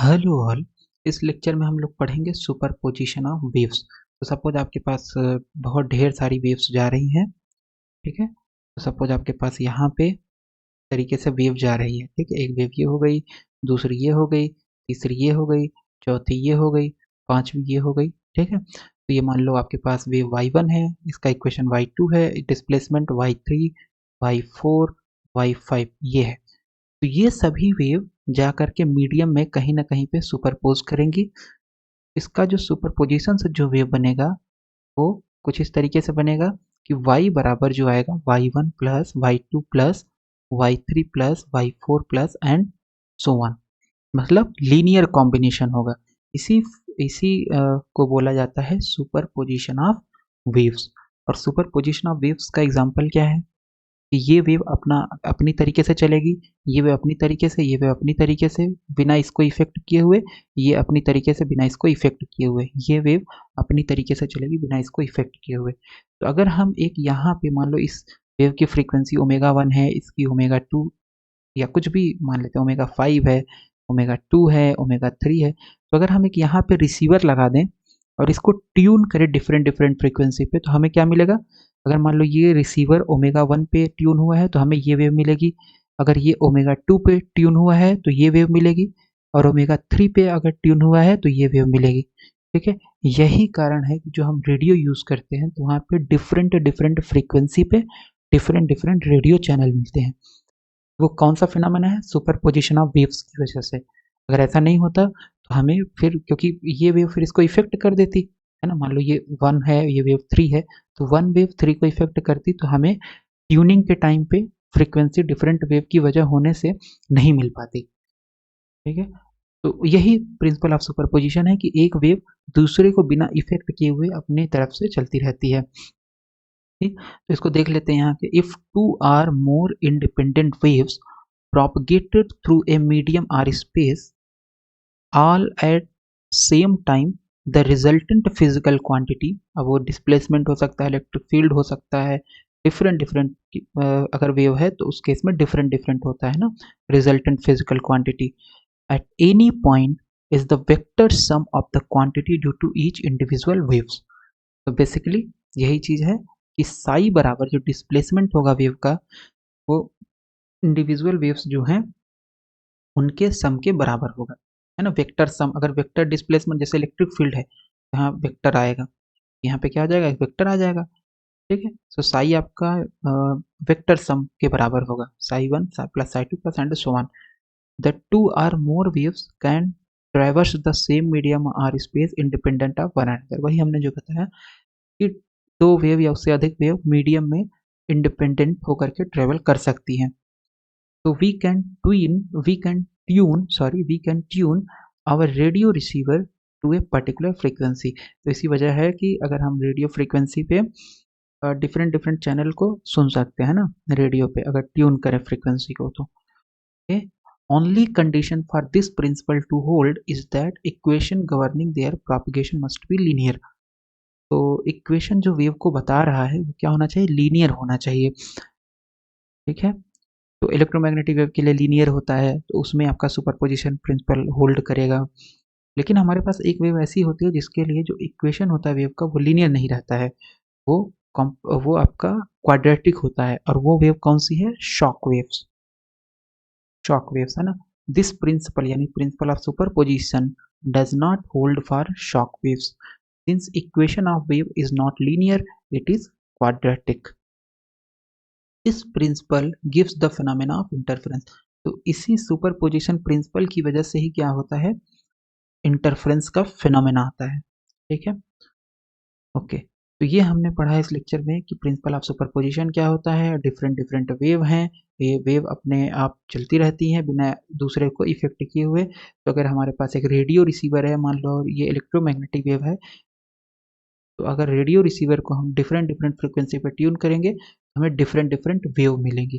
Hello all. इस lecture में हम लोग पढ़ेंगे सुपरपोजिशन ऑफ वेव्स। तो सपोज आपके पास बहुत ढेर सारी वेव्स जा रही हैं। ठीक है, तो सपोज आपके पास यहाँ पे तरीके से वेव जा रही है। ठीक है, एक वेव ये हो गई, दूसरी ये हो गई, तीसरी ये हो गई, चौथी ये हो गई, पांचवी ये हो गई। ठीक है, तो ये मान लो आपके पास वेव y1 है, इसका इक्वेशन y2 है, डिस्प्लेसमेंट y3, y4, y5 ये है। तो ये सभी वेव जा करके मीडियम में कहीं ना कहीं पे सुपरपोज करेंगी। इसका जो सुपरपोजिशन से जो वेव बनेगा वो कुछ इस तरीके से बनेगा कि y बराबर जो आएगा y1 plus y2 plus y3 plus y4 plus and so on, मतलब लीनियर कॉम्बिनेशन होगा। इसी इसी को बोला जाता है सुपरपोजिशन ऑफ वेव्स। और सुपरपोजिशन ऑफ वेव्स का एग्जांपल क्या है कि ये वेव अपनी तरीके से चलेगी, ये वेव अपनी तरीके से, ये वेव अपनी तरीके से बिना इसको इफेक्ट किए हुए, ये अपनी तरीके से बिना इसको इफेक्ट किए हुए, ये वेव अपनी तरीके से चलेगी बिना इसको इफेक्ट किए हुए। तो अगर हम एक यहाँ पे मान लो इस वेव की फ्रीक्वेंसी ओमेगा 1 है, इसकी ओमेगा 2 या कुछ भी मान लेते हैं, ओमेगा 5 है, ओमेगा 2 है, ओमेगा 3 है। तो अगर हम एक यहाँ पे रिसीवर लगा दें और इसको ट्यून करें डिफरेंट डिफरेंट फ्रीक्वेंसी पे, तो हमें क्या मिलेगा? अगर मान लो ये रिसीवर ओमेगा 1 पे ट्यून हुआ है तो हमें ये वेव मिलेगी, अगर ये ओमेगा 2 पे ट्यून हुआ है तो ये वेव मिलेगी, और ओमेगा 3 पे अगर ट्यून हुआ है तो ये वेव मिलेगी। ठीक है, यही कारण है कि जो हम रेडियो यूज़ करते हैं तो वहाँ पे डिफरेंट डिफरेंट फ्रीक्वेंसी पे डिफरेंट डिफरेंट रेडियो चैनल मिलते हैं। वो कौन सा फिनोमेना है? सुपरपोजिशन ऑफ वेव्स की वजह से। अगर ऐसा नहीं होता तो हमें फिर, क्योंकि ये वेव फिर इसको इफेक्ट कर देती है ना, मान लो ये 1 है, ये वेव 3 है, तो 1 वेव 3 को इफेक्ट करती, तो हमें ट्यूनिंग के टाइम पे फ्रीक्वेंसी डिफरेंट वेव की वजह होने से नहीं मिल पाती। ठीक है, तो यही प्रिंसिपल ऑफ सुपरपोजिशन है कि एक वेव दूसरे को बिना इफेक्ट किए हुए अपनी तरफ से चलती रहती है। ठीक, तो इसको देख लेते हैं यहाँ के, if two or more independent waves propagated through a medium or space all at same time, the resultant physical quantity, अब वो डिस्प्लेसमेंट हो सकता है, इलेक्ट्रिक फील्ड हो सकता है, डिफरेंट डिफरेंट अगर वेव है तो उस केस में डिफरेंट डिफरेंट होता है ना, resultant physical quantity at any point is the vector sum of the quantity due to each individual waves। तो बेसिकली यही चीज है कि साई बराबर जो डिस्प्लेसमेंट होगा वेव का, वो इंडिविजुअल वेव्स जो हैं उनके सम के बराबर होगा, है ना। वेक्टर सम, अगर वेक्टर डिस्प्लेसमेंट जैसे इलेक्ट्रिक फील्ड है, यहाँ वेक्टर आएगा, यहाँ पे क्या आ जाएगा? एक वेक्टर आ जाएगा। ठीक है, सो साई आपका वेक्टर सम के बराबर होगा, psi 1 plus psi 2 plus and so on. The two or more waves can traverse the same medium or space independent of one another. वही हमने जो बताया कि दो वेव या उससे अधिक वेव मीडियम में इंडिपेंडेंट होकर के ट्रेवल कर सकती हैं। So we can tune our radio receiver to a particular frequency। तो इसी वजह है कि अगर हम रेडियो फ्रीक्वेंसी पे डिफरेंट डिफरेंट चैनल को सुन सकते हैं ना, रेडियो पे अगर ट्यून करें फ्रीक्वेंसी को तो। okay? Only condition for this principle to hold is that equation governing their propagation must be linear। तो इक्वेशन जो वेव को बता रहा है वो क्या होना चाहिए? लीनियर होना चाहिए। ठीक है, तो इलेक्ट्रोमैग्नेटिक वेव के लिए लीनियर होता है, तो उसमें आपका सुपरपोजिशन प्रिंसिपल होल्ड करेगा। लेकिन हमारे पास एक वेव ऐसी होती है जिसके लिए जो इक्वेशन होता है वेव का वो लीनियर नहीं रहता है, वो वो आपका क्वाड्रेटिक होता है, और वो वेव कौन सी है? Shock waves. शॉक वेव्स है ना। दिस प्रिंसिपल यानी principle of superposition does not hold for shock waves, since equation of wave is not linear, it is quadratic. इस principle gives the phenomena of interference. तो इसी superposition principle की वजह से ही क्या होता है? इंटरफेरेंस का फिनोमेना आता है। ठीक है, ओके। तो ये हमने पढ़ा है इस लेक्चर में कि प्रिंसिपल ऑफ सुपरपोजिशन क्या होता है। डिफरेंट डिफरेंट वेव हैं, ये वेव अपने आप चलती रहती हैं बिना दूसरे को इफेक्ट किए हुए। तो अगर हमारे पास एक रेडियो रिसीवर है, मान लो ये इलेक्ट्रोमैग्नेटिक वेव है, तो अगर रेडियो रिसीवर को हम डिफरेंट डिफरेंट फ्रिक्वेंसी पर ट्यून करेंगे, हमें डिफरेंट डिफरेंट वेव मिलेंगी।